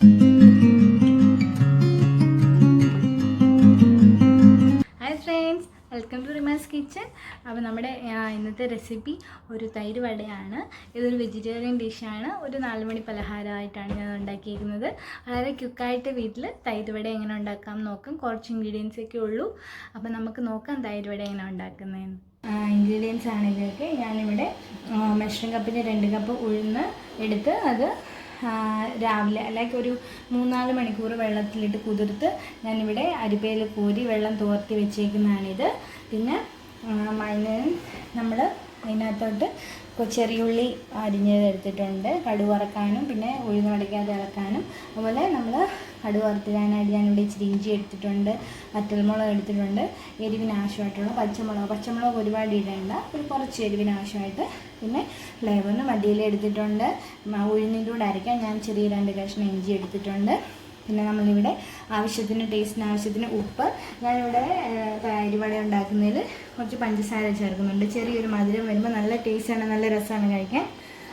Hi friends, welcome to Rima's kitchen. അപ്പോൾ നമ്മുടെ ഇന്നത്തെ റെസിപ്പി ഒരു തൈര് വടയാണ്. ഇതൊരു വെജിറ്റേറിയൻ ഡിഷാണ്. ഒരു 4 മണി പലഹാരമായിട്ടാണ് ഞാൻ ഉണ്ടാക്കിയിരിക്കുന്നത്. വളരെ ക്വിക്കായിട്ട് വീട്ടിൽ തൈര് വട എങ്ങനെ ഉണ്ടാക്കാം നോക്കാം. കുറച്ച് ഇൻഗ്രീഡിയൻസ് ഒക്കെ ഉള്ളൂ. അപ്പോൾ നമുക്ക് നോക്കാം തൈര് വട എങ്ങനെ ഉണ്ടാക്കുന്നതെന്ന്. ഇൻഗ്രീഡിയൻസ് ആണ് ഇതിലേക്ക്. ഞാനിവിടെ മെഷറിംഗ് കപ്പിന് 2 കപ്പ് ഉഴുന്ന് എടുത്ത് അത് രാവിലെ അല്ലെങ്കിൽ ഒരു 3-4 മണിക്കൂർ വെള്ളത്തിലിട്ട് കുതിർത്ത് ഞാനിവിടെ അരിപ്പയിൽ കോരി വെള്ളം തോർത്തി വെച്ചേക്കുന്നതാണിത്. പിന്നെ നമ്മൾ അതിനകത്തോട്ട് ചെറിയുള്ളി അരിഞ്ഞത് എടുത്തിട്ടുണ്ട്, കടുക് വറക്കാനും പിന്നെ ഉഴുന്ന് വടയ്ക്കാതെ ഇളക്കാനും. അതുപോലെ നമ്മൾ കടുക് വറുത്തിടാനായിട്ട് ഞാനിവിടെ ഇച്ചിരി ഇഞ്ചി എടുത്തിട്ടുണ്ട്, വറ്റൽമുളക് എടുത്തിട്ടുണ്ട്, എരിവിന് ആവശ്യമായിട്ടുള്ള പച്ചമുളക് ഒരുപാട് ഇടേണ്ട, ഒരു കുറച്ച് എരിവിന് ആവശ്യമായിട്ട്. പിന്നെ ഫ്ലേവറിന് മല്ലിയില എടുത്തിട്ടുണ്ട്. ഉഴുന്നിൻ്റെ കൂടെ അരയ്ക്കാൻ ഞാൻ ചെറിയ 2 കഷ്ണം ഇഞ്ചി എടുത്തിട്ടുണ്ട്. പിന്നെ നമ്മളിവിടെ ടേസ്റ്റിന് ആവശ്യത്തിന് ഉപ്പ്. ഞാനിവിടെ തൈര് വട ഉണ്ടാക്കുന്നതിൽ കുറച്ച് പഞ്ചസാര ചേർക്കുന്നുണ്ട്. ചെറിയൊരു മധുരം വരുമ്പോൾ നല്ല ടേസ്റ്റാണ്, നല്ല രസമാണ് കഴിക്കാൻ.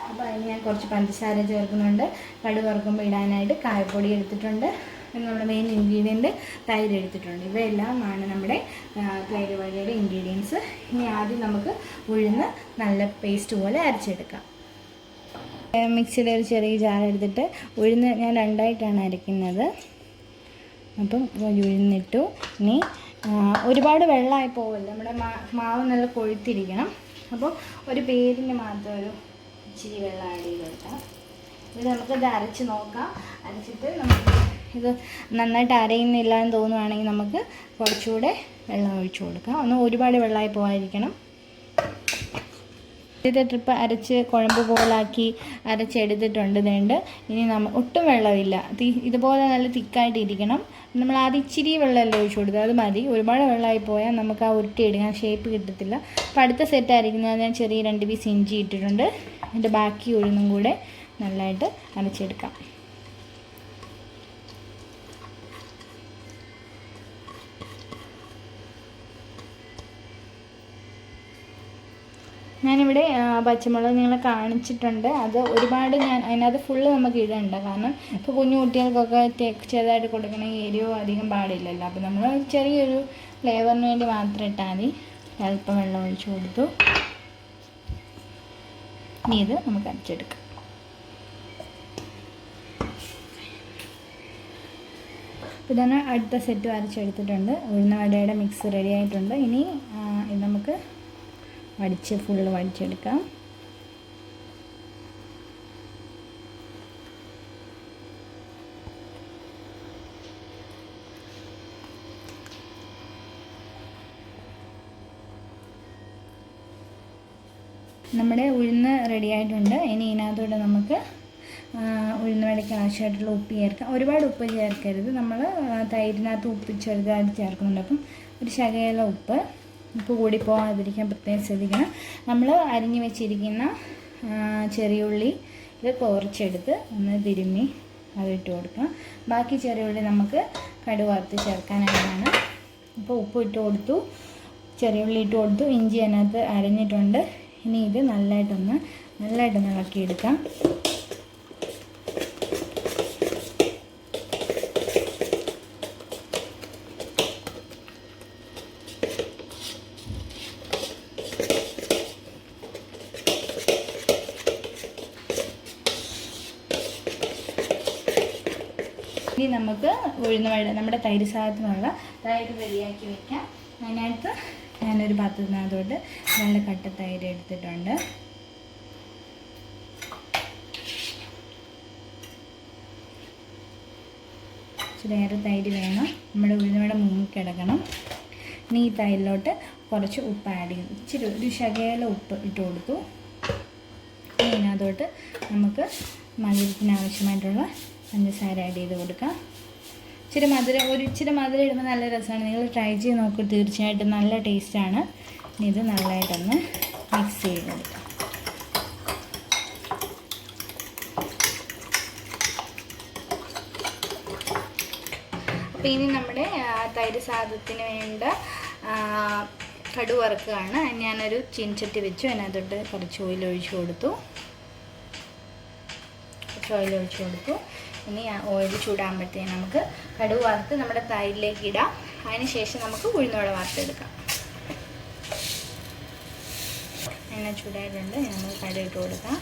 അപ്പോൾ അതിന് ഞാൻ കുറച്ച് പഞ്ചസാര ചേർക്കുന്നുണ്ട്. കടുക് വറുക്കുമ്പോൾ ഇടാനായിട്ട് കായപ്പൊടി എടുത്തിട്ടുണ്ട്. പിന്നെ നമ്മുടെ മെയിൻ ഇൻഗ്രീഡിയൻറ്റ് തൈര് എടുത്തിട്ടുണ്ട്. ഇവയെല്ലാമാണ് നമ്മുടെ തൈര് വടയുടെ ഇൻഗ്രീഡിയൻസ്. ഇനി ആദ്യം നമുക്ക് ഉഴുന്ന് നല്ല പേസ്റ്റ് പോലെ അരച്ചെടുക്കാം. മിക്സിയുടെ ഒരു ചെറിയ ജാർ എടുത്തിട്ട് ഉഴുന്ന് ഞാൻ 2ആയിട്ടാണ് അരയ്ക്കുന്നത്. അപ്പം ഉഴുന്നിട്ടു. ഇനി ഒരുപാട് വെള്ളമായി പോവില്ല, നമ്മുടെ മാവ് നല്ല കൊഴുത്തിരിക്കണം. അപ്പോൾ ഒരു പേരിന് മാത്രം ഒരു ഇച്ചിരി വെള്ളം ആഡ് ചെയ്ത് കൊടുക്കാം. ഇത് നമുക്കിത് അരച്ച് നോക്കാം. അരച്ചിട്ട് നമുക്ക് ഇത് നന്നായിട്ട് അരയുന്നില്ല എന്ന് തോന്നുവാണെങ്കിൽ നമുക്ക് കുറച്ചുകൂടെ വെള്ളം ഒഴിച്ചു കൊടുക്കാം. ഒന്നും ഒരുപാട് വെള്ളമായി പോകാതിരിക്കണം. ആദ്യത്തെ ട്രിപ്പ് അരച്ച് കുഴമ്പ് പോലാക്കി അരച്ചെടുത്തിട്ടുണ്ട്. ഇതുണ്ട്. ഇനി ഒട്ടും വെള്ളമില്ല, ഇതുപോലെ നല്ല തിക്കായിട്ടിരിക്കണം. നമ്മൾ ആദ്യം ഇച്ചിരി വെള്ളമല്ലേ ഒഴിച്ചു കൊടുത്തത്, അത് മതി. ഒരുപാട് വെള്ളമായി പോയാൽ നമുക്ക് ആ ഉരുട്ടിയെടുക്കാൻ ഷേപ്പ് കിട്ടത്തില്ല. അപ്പോൾ അടുത്ത സെറ്റ് ആയിരിക്കുന്നത് ഞാൻ ചെറിയ 2 പീസ് ഇഞ്ചി ഇട്ടിട്ടുണ്ട്. അതിൻ്റെ ബാക്കി ഉഴുന്നും കൂടെ നല്ലതായിട്ട് അരച്ചെടുക്കാം. ഞാനിവിടെ പച്ചമുളക് നിങ്ങളെ കാണിച്ചിട്ടുണ്ട്. അത് ഒരുപാട് അതിനകത്ത് ഫുള്ള് നമുക്ക് ഇടണ്ട, കാരണം ഇപ്പോൾ കുഞ്ഞു കുട്ടികൾക്കൊക്കെ ചെറുതായിട്ട് കൊടുക്കണമെങ്കിൽ എരിവോ അധികം പാടില്ലല്ലോ. അപ്പോൾ നമ്മൾ ചെറിയൊരു ഫ്ലേവറിന് വേണ്ടി മാത്രം ഇട്ടാൽ മതി. അല്പം വെള്ളം ഒഴിച്ചു കൊടുത്തു. ഇനി ഇത് നമുക്ക് അരച്ചെടുക്കാം. അപ്പോൾ ഇതാണ് അടുത്ത സെറ്റ് അരച്ചെടുത്തിട്ടുണ്ട്. ഉഴുന്ന വടയുടെ മിക്സ് റെഡി ആയിട്ടുണ്ട്. ഇനി ഇത് നമുക്ക് ഫുള്ള് വടിച്ചെടുക്കാം. നമ്മുടെ ഉഴുന്ന് റെഡി ആയിട്ടുണ്ട്. ഇനി ഇതിനകത്തോട്ട് നമുക്ക് ഉഴുന്ന് വടയ്ക്ക് ആവശ്യമായിട്ടുള്ള ഉപ്പ് ചേർക്കാം. ഒരുപാട് ഉപ്പ് ചേർക്കരുത്, നമ്മൾ തൈരിനകത്ത് ഉപ്പ് ചെറുതായിട്ട് ചേർക്കുന്നുണ്ട്. അപ്പം ഒരു ശകല ഉപ്പ് കൂടി പോകാതിരിക്കാൻ പ്രത്യേകം ശ്രദ്ധിക്കണം. നമ്മൾ അരിഞ്ഞു വെച്ചിരിക്കുന്ന ചെറിയുള്ളി ഇത് കുറച്ചെടുത്ത് ഒന്ന് തിരുമ്മി അതിട്ട് കൊടുക്കാം. ബാക്കി ചെറിയുള്ളി നമുക്ക് കടുക് വറുത്ത് ചേർക്കാനായിട്ടാണ്. അപ്പോൾ ഉപ്പ് ഇട്ട് കൊടുത്തു, ചെറിയുള്ളി ഇട്ട് കൊടുത്തു, ഇഞ്ചി അതിനകത്ത് അരിഞ്ഞിട്ടുണ്ട്. ഇനി ഇത് നല്ലതായിട്ടൊന്ന് ഇളക്കിയെടുക്കാം. ഇനി നമുക്ക് ഉഴുന്ന് വട നമ്മുടെ തൈര് സാധനത്തിനുള്ള തൈര് റെഡിയാക്കി വയ്ക്കാം. അതിനകത്ത് ഞാനൊരു പാത്രത്തിനകത്തോട്ട് നല്ല കട്ട തൈര് എടുത്തിട്ടുണ്ട്. ഇച്ചിരിയേറെ തൈര് വേണം, നമ്മുടെ ഉഴുന്ന് വട മുങ്ങിക്കിടക്കണം. ഇനി ഈ തൈരിലോട്ട് കുറച്ച് ഉപ്പ് ആഡ് ചെയ്തു, ഇച്ചിരി ഒരു ശകല ഉപ്പ് ഇട്ട് കൊടുത്തു. ഇനി ഇതിനകത്തോട്ട് നമുക്ക് മധുരത്തിന് ആവശ്യമായിട്ടുള്ള പഞ്ചസാര ആഡ് ചെയ്ത് കൊടുക്കാം. ഇച്ചിരി മധുരം ഇടുമ്പോൾ നല്ല രസമാണ്. നിങ്ങൾ ട്രൈ ചെയ്ത് നോക്കി, തീർച്ചയായിട്ടും നല്ല ടേസ്റ്റാണ്. ഇനി ഇത് നല്ലതായിട്ടൊന്ന് മിക്സ് ചെയ്ത് കൊടുക്കാം. അപ്പോൾ ഇനി നമ്മുടെ തൈര് സാദത്തിന് വേണ്ട കടുക് വറുക്കുകയാണ്. ഞാനൊരു ചീനച്ചട്ടി വെച്ചു, അതിനകത്തോട്ട് കുറച്ച് ഓയിൽ ഒഴിച്ചു കൊടുത്തു. ഇനി ഓയിൽ ചൂടാകുമ്പോഴത്തേന് നമുക്ക് കടുക് വറുത്ത് നമ്മുടെ തൈരിലേക്ക് ഇടാം. അതിന് ശേഷം നമുക്ക് ഉഴുന്നുവട വറുത്തെടുക്കാം. എണ്ണ ചൂടായിട്ടുണ്ട്. നമുക്ക് കടുക് ഇട്ട് കൊടുക്കാം.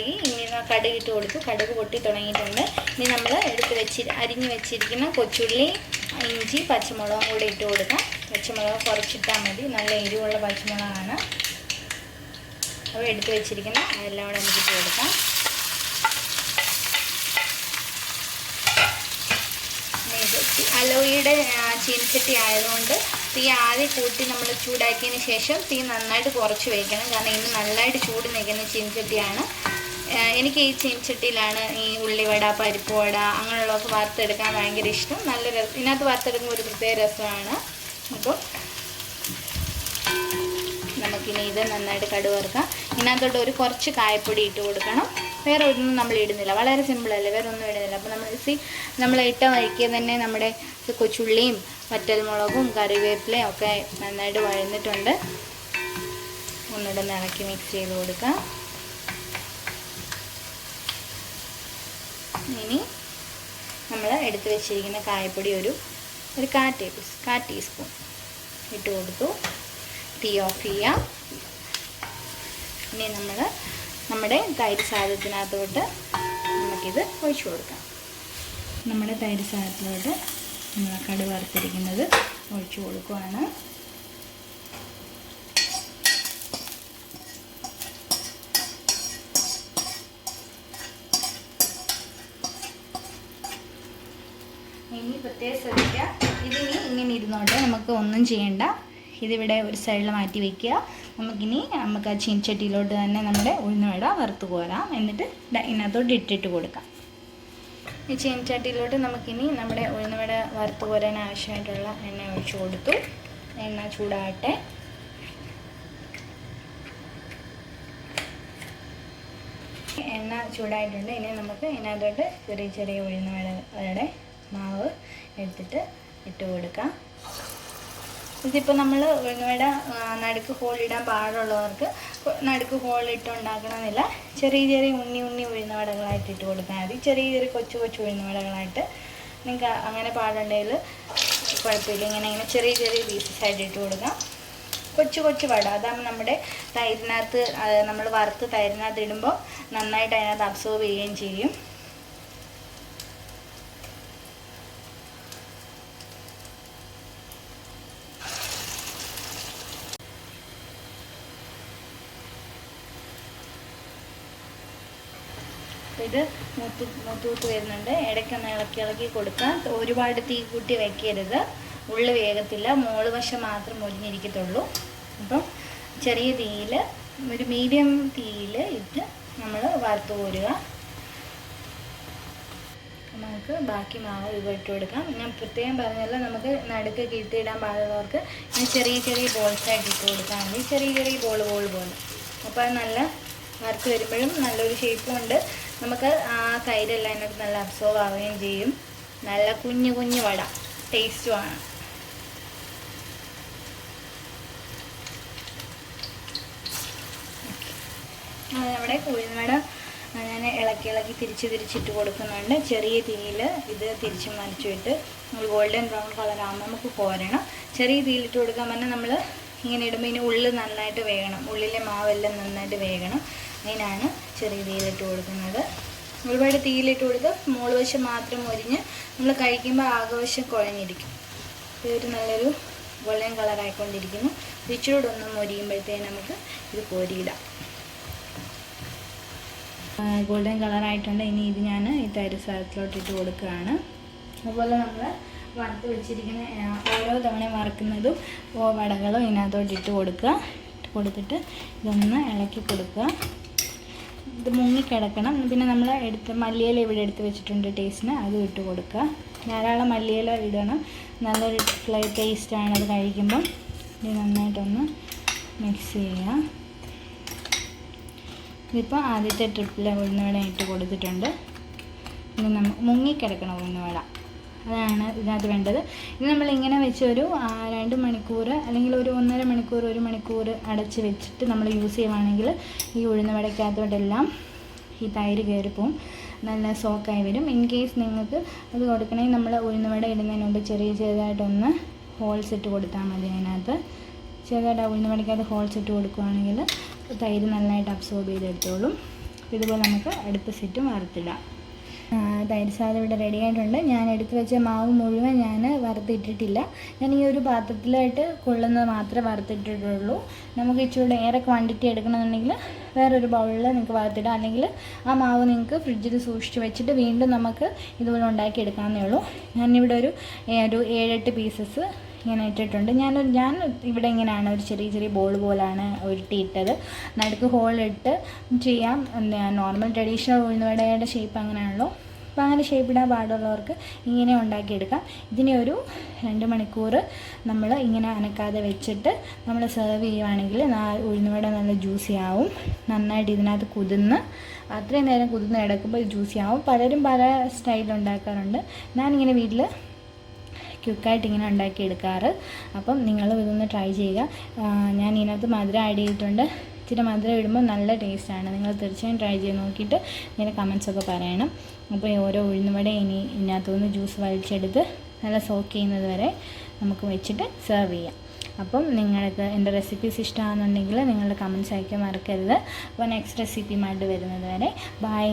ഇനി കടുക് ഇട്ട് കൊടുത്തു. കടുക് പൊട്ടി തുടങ്ങിയിട്ടുണ്ട്. ഇനി നമ്മൾ അരിഞ്ഞ് വെച്ചിരിക്കുന്ന കൊച്ചുള്ളി, ഇഞ്ചി, പച്ചമുളകും കൂടെ ഇട്ട് കൊടുക്കാം. പച്ചമുളക് കുറച്ചിട്ടാൽ മതി, നല്ല എരിവുള്ള പച്ചമുളകാണ്. അപ്പോൾ എടുത്ത് വെച്ചിരിക്കുന്ന അതെല്ലാം കൂടെ നമുക്ക് ഇട്ട് കൊടുക്കാം. ഇത് അലോയിയുടെ ചീനച്ചട്ടി ആയതുകൊണ്ട് തീ ആദ്യം കൂട്ടി നമ്മൾ ചൂടാക്കിയതിന് ശേഷം തീ നന്നായിട്ട് കുറച്ച് വയ്ക്കണം. കാരണം ഇന്ന് നല്ലതായിട്ട് ചൂട് നിൽക്കുന്ന ചീനച്ചട്ടിയാണ്. എനിക്ക് ഈ ചീനച്ചട്ടിയിലാണ് ഈ ഉള്ളിവട, പരിപ്പ് വട അങ്ങനെയുള്ളതൊക്കെ വറുത്തെടുക്കാൻ ഭയങ്കര ഇഷ്ടം. നല്ല ഇതിനകത്ത് വറുത്തെടുക്കുമ്പോൾ ഒരു പ്രത്യേക രസമാണ്. അപ്പോൾ നമുക്കിനി ഇത് നന്നായിട്ട് കടുക് വറുക്കാം. ഇതിനകത്തോട്ട് ഒരു കുറച്ച് കായപ്പൊടി ഇട്ട് കൊടുക്കണം. വേറെ ഒന്നും നമ്മൾ ഇടുന്നില്ല, വളരെ സിമ്പിളല്ലേ, വേറെ ഒന്നും ഇടുന്നില്ല. അപ്പോൾ നമ്മൾ ഇട്ട വഴിക്ക് തന്നെ നമ്മുടെ കൊച്ചുള്ളിയും വറ്റൽമുളകും കറിവേപ്പിലയും ഒക്കെ നന്നായിട്ട് വഴന്നിട്ടുണ്ട്. ഒന്നുകൂടെ ഇളക്കി മിക്സ് ചെയ്ത് കൊടുക്കാം. ഇനി നമ്മൾ എടുത്ത് വെച്ചിരിക്കുന്ന കായപ്പൊടി ഒരു 1/4 ടീസ്പൂൺ ഇട്ട് കൊടുത്തു. തീ ഓഫ് ചെയ്യാം. ഇനി നമ്മുടെ തൈര് സാധനത്തിനകത്തോട്ട് നമുക്കിത് ഒഴിച്ചു കൊടുക്കാം. നമ്മുടെ തൈര് സാധനത്തിലോട്ട് നമ്മൾ കടുക് വറുത്തിരിക്കുന്നത് ഒഴിച്ചു കൊടുക്കുകയാണ്. ഇനി പ്രത്യേകം ശ്രദ്ധിക്കുക, ഇങ്ങനെ ഇരുന്നോട്ടെ, നമുക്ക് ഒന്നും ചെയ്യണ്ട. ഇതിവിടെ ഒരു സൈഡിൽ മാറ്റി വയ്ക്കുക. നമുക്ക് ആ ചീനച്ചട്ടിയിലോട്ട് തന്നെ നമ്മുടെ ഉഴുന്നുവട വറുത്ത് കോരാം. എന്നിട്ട് ഇതിനകത്തോട്ട് ഇട്ടിട്ട് കൊടുക്കാം. ഈ ചീനച്ചട്ടിയിലോട്ട് നമുക്കിനി നമ്മുടെ ഉഴുന്നുവട വറുത്ത് കോരാൻ ആവശ്യമായിട്ടുള്ള എണ്ണ ഒഴിച്ചു കൊടുത്തു. എണ്ണ ചൂടാകട്ടെ. എണ്ണ ചൂടായിട്ടുണ്ട്. ഇനി നമുക്ക് ഇതിനകത്തോട്ട് ചെറിയ ഉഴുന്നുവടയുടെ മാവ് എടുത്തിട്ട് ഇട്ട് കൊടുക്കാം. ഇതിപ്പോൾ നമ്മൾ ഉഴുന്നുവട നടുക്ക് ഹോളിടാൻ പാടുള്ളവർക്ക് നടുക്ക് ഹോളിട്ട് ഉണ്ടാക്കണമെന്നില്ല. ചെറിയ ഉണ്ണി ഉഴുന്നുവടകളായിട്ട് ഇട്ട് കൊടുത്താൽ മതി. ചെറിയ കൊച്ചു ഉഴുന്നുവടകളായിട്ട്. നിങ്ങൾക്ക് അങ്ങനെ പാടുണ്ടെങ്കിൽ കുഴപ്പമില്ല. ഇങ്ങനെ ചെറിയ പീസസ് ആയിട്ട് ഇട്ട് കൊടുക്കാം. കൊച്ചു വട, അതാകുമ്പോൾ നമ്മുടെ തൈരിനകത്ത് നമ്മൾ വറുത്ത് തൈരിനകത്ത് ഇടുമ്പോൾ നന്നായിട്ട് അതിനകത്ത് അബ്സോർബ് ചെയ്യുകയും ചെയ്യും. ഇത് മൂത്തൂത്ത് വരുന്നുണ്ട്. ഇടയ്ക്കൊന്ന് ഇളക്കി കൊടുക്കാം. ഒരുപാട് തീ കൂട്ടി വയ്ക്കരുത്, ഉള്ളി വേഗത്തില്ല. മോള് വശം മാത്രം മുരിഞ്ഞിരിക്കത്തുള്ളൂ. അപ്പം ചെറിയ തീയിൽ, ഒരു മീഡിയം തീയിൽ ഇട്ട് നമ്മൾ വറുത്ത് കോരുക. നമുക്ക് ബാക്കി മാവ് ഇട്ട് കൊടുക്കാം. ഞാൻ പ്രത്യേകം പറഞ്ഞല്ലോ, നമുക്ക് നടുക്ക് കീഴ്ത്തിയിടാൻ പാടുള്ളവർക്ക് ഇനി ചെറിയ ബോൾസായിട്ട് ഇട്ട് കൊടുക്കാൻ മതി. ചെറിയ ബോൾ പോലെ. അപ്പോൾ അത് നല്ല വറുത്ത് വരുമ്പോഴും നല്ലൊരു ഷേപ്പും ഉണ്ട്. നമുക്ക് ആ തൈരെല്ലാം അതിനകത്ത് നല്ല അബ്സോർവ് ആവുകയും ചെയ്യും. നല്ല കുഞ്ഞു വട, ടേസ്റ്റുമാണ്. നമ്മുടെ ഉഴുന്നുവട ഞാൻ ഇളക്കി തിരിച്ചിട്ട് കൊടുക്കുന്നുണ്ട്. ചെറിയ തീയിൽ ഇത് തിരിച്ച് മറിച്ചിട്ട് ഗോൾഡൻ ബ്രൗൺ കളറാകുമ്പോൾ നമുക്ക് കോരണം. ചെറിയ തീയിലിട്ട് കൊടുക്കാൻ പറഞ്ഞാൽ നമ്മൾ ഇങ്ങനെ ഇടുമ്പോൾ ഇനി ഉള്ളിൽ നന്നായിട്ട് വേകണം. ഉള്ളിലെ മാവെല്ലാം നന്നായിട്ട് വേകണം. അതിനാണ് ചെറിയ തീയിലിട്ട് കൊടുക്കുന്നത്. ഒരുപാട് തീയിലിട്ട് കൊടുത്ത് മോള് വശം മാത്രം മൊരിഞ്ഞ് നമ്മൾ കഴിക്കുമ്പോൾ ആകവശം കുഴഞ്ഞിരിക്കും. ഇതൊരു നല്ലൊരു ഗോൾഡൻ കളറായിക്കൊണ്ടിരിക്കുന്നു. ഇച്ചിരൂടെ ഒന്ന് മൊരിയുമ്പോഴത്തേന് നമുക്ക് ഇത് കോരിയിടാം. ഗോൾഡൻ കളറായിട്ടുണ്ട്. ഇനി ഇത് ഞാൻ ഈ തൈര് സാധനത്തിലോട്ട് ഇട്ട് കൊടുക്കുകയാണ്. അതുപോലെ നമ്മൾ വറുത്ത് വെച്ചിരിക്കുന്ന ഓരോ തവണ വറുക്കുന്നതും വടകളും ഇതിനകത്തോട്ട് ഇട്ട് കൊടുത്തിട്ട് ഇതൊന്ന് ഇളക്കി കൊടുക്കുക. ഇത് മുങ്ങിക്കിടക്കണം. പിന്നെ നമ്മൾ മല്ലിയില ഇവിടെ എടുത്ത് വെച്ചിട്ടുണ്ട് ടേസ്റ്റിന്, അതും ഇട്ട് കൊടുക്കുക. ധാരാളം മല്ലിയില ഇടണം, നല്ലൊരു ടേസ്റ്റാണ് അത് കഴിക്കുമ്പം. ഇത് നന്നായിട്ടൊന്ന് മിക്സ് ചെയ്യുക. ഇതിപ്പോൾ ആദ്യത്തെ ട്രിപ്പിൽ ഉഴുന്നുവട ഇട്ട് കൊടുത്തിട്ടുണ്ട്. ഇനി മുങ്ങിക്കിടക്കണം ഉഴുന്നുവട, അതാണ് ഇതിനകത്ത് വേണ്ടത്. ഇത് നമ്മളിങ്ങനെ വെച്ച് ഒരു 2 മണിക്കൂർ അല്ലെങ്കിൽ ഒരു 1.5 മണിക്കൂർ 1 മണിക്കൂർ അടച്ച് വെച്ചിട്ട് നമ്മൾ യൂസ് ചെയ്യുവാണെങ്കിൽ ഈ ഉഴുന്ന് വടക്കകത്തോട്ടെല്ലാം ഈ തൈര് കയറിപ്പോവും, നല്ല സോക്കായി വരും. ഇൻ കേസ് നിങ്ങൾക്ക് അത് കൊടുക്കണമെങ്കിൽ നമ്മൾ ഉഴുന്ന് വട ഇടുന്നതിന് മുമ്പ് ചെറുതായിട്ടൊന്ന് ഹോൾസ് ഇട്ട് കൊടുത്താൽ മതി. അതിനകത്ത് ചെറുതായിട്ട് ഉഴുന്ന് വടക്കകത്ത് ഹോൾസ് ഇട്ട് കൊടുക്കുകയാണെങ്കിൽ തൈര് നന്നായിട്ട് അബ്സോർബ് ചെയ്തെടുത്തോളും. ഇതുപോലെ നമുക്ക് അടുപ്പ് സെറ്റും വറുത്തിടാം. തൈര് സാധനം ഇവിടെ റെഡി ആയിട്ടുണ്ട്. ഞാൻ എടുത്ത് വെച്ച മാവ് മുഴുവൻ ഞാൻ വറുത്തിട്ടിട്ടില്ല. ഞാൻ ഈ ഒരു പാത്രത്തിലായിട്ട് കൊള്ളുന്നത് മാത്രമേ വറുത്തിട്ടിട്ടുള്ളൂ. നമുക്ക് ഇച്ചിരി ഏറെ ക്വാണ്ടിറ്റി എടുക്കണമെന്നുണ്ടെങ്കിൽ വേറൊരു ബൗളിൽ നിങ്ങൾക്ക് വറുത്തിടാം, അല്ലെങ്കിൽ ആ മാവ് നിങ്ങൾക്ക് ഫ്രിഡ്ജിൽ സൂക്ഷിച്ച് വെച്ചിട്ട് വീണ്ടും നമുക്ക് ഇതുപോലെ ഉണ്ടാക്കി എടുക്കാവുന്നേ ഉള്ളൂ. ഞാനിവിടെ ഒരു 7-8 പീസസ് ഇങ്ങനെ ഇട്ടിട്ടുണ്ട്. ഞാൻ ഇവിടെ ഇങ്ങനെയാണ് ഒരു ചെറിയ ബോൾ പോലാണ് ഉരുട്ടിയിട്ടത്. നടുക്ക് ഹോളിട്ട് ചെയ്യാം. നോർമൽ ട്രഡീഷണൽ ഉഴുന്നുവടയുടെ ഷേപ്പ് അങ്ങനെയാണല്ലോ. അപ്പോൾ അങ്ങനെ ഷേപ്പ് ഇടാൻ പാടുള്ളവർക്ക് ഇങ്ങനെ ഉണ്ടാക്കിയെടുക്കാം. ഇതിനെ ഒരു 2 മണിക്കൂർ നമ്മൾ ഇങ്ങനെ അനക്കാതെ വെച്ചിട്ട് നമ്മൾ സെർവ് ചെയ്യുവാണെങ്കിൽ ഉഴുന്നുവട നല്ല ജ്യൂസി ആവും. നന്നായിട്ട് ഇതിനകത്ത് കുതിർന്ന് അത്രയും നേരം കുതിർന്ന് കിടക്കുമ്പോൾ ജ്യൂസി ആവും. പലരും പല സ്റ്റൈലിൽ ഉണ്ടാക്കാറുണ്ട്. ഞാനിങ്ങനെ വീട്ടിൽ ക്വിക്കായിട്ട് ഇങ്ങനെ ഉണ്ടാക്കിയെടുക്കാറ്. അപ്പം നിങ്ങളും ഇതൊന്ന് ട്രൈ ചെയ്യുക. ഞാൻ ഇതിനകത്ത് മധുരം ആഡ് ചെയ്തിട്ടുണ്ട്. ഇച്ചിരി മധുരം ഇടുമ്പോൾ നല്ല ടേസ്റ്റാണ്. നിങ്ങൾ തീർച്ചയായും ട്രൈ ചെയ്ത് നോക്കിയിട്ട് ഇങ്ങനെ കമൻസൊക്കെ പറയണം. അപ്പോൾ ഓരോ ഉഴുന്നുവട ഇതിനകത്തുനിന്ന് ജ്യൂസ് വലിച്ചെടുത്ത് നല്ല സോക്ക് ചെയ്യുന്നത് വരെ നമുക്ക് വെച്ചിട്ട് സെർവ് ചെയ്യാം. അപ്പം നിങ്ങൾക്ക് എൻ്റെ റെസിപ്പീസ് ഇഷ്ടമാണെന്നുണ്ടെങ്കിൽ നിങ്ങളുടെ കമൻസ് അയക്കാൻ മറക്കരുത്. അപ്പോൾ നെക്സ്റ്റ് റെസിപ്പിയുമായിട്ട് വരുന്നത് വരെ ബൈ.